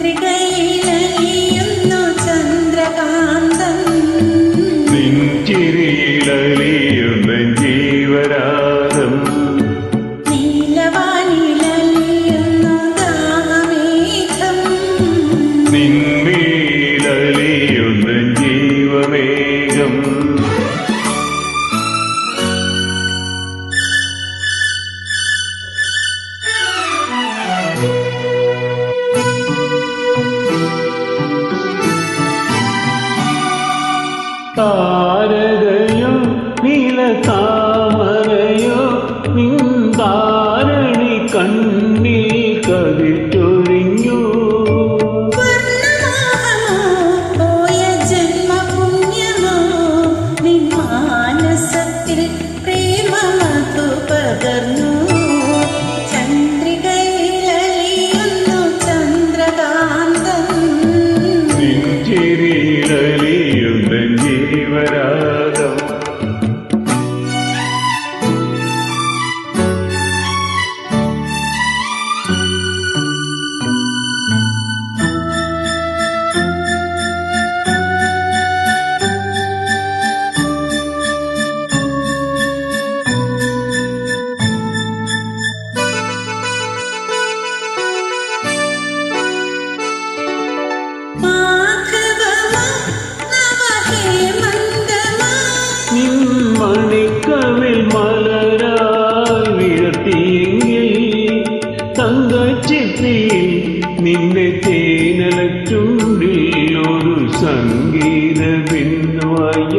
ചന്ദ്രികയിലലിയുന്നു ചന്ദ്രകാന്തം നിൻചിരിയിലലിയുന്ന ജീവരാഗം നീലവാനിലലിയുന്നു ദാഹമേഘം നിന്മേലലിയുന്ന ജീവമേഘം താരകയോ നീലതാമരയോ നിന്താരണി കണ്ണിൽ കവിച്ചൊരിഞ്ഞു പോയ ജന്മപുണ്യമോ നിൻ മാനസത്തിൽ പ്രേമമധു പകർന്നു ചന്ദ്രികയിലലിയുന്നു ചന്ദ്രകാന്തം നിൻചിരിയിലലിയുന്ന ജീവരാഗം മണിക്കവിൽ മലരായി വിഴത്തിയെങ്കിൽ തങ്കച്ചിപ്പിയിൽ നിന്റെ തേനല ചുണ്ടിൽ ഒരു സംഗീത ബിന്ദുവായ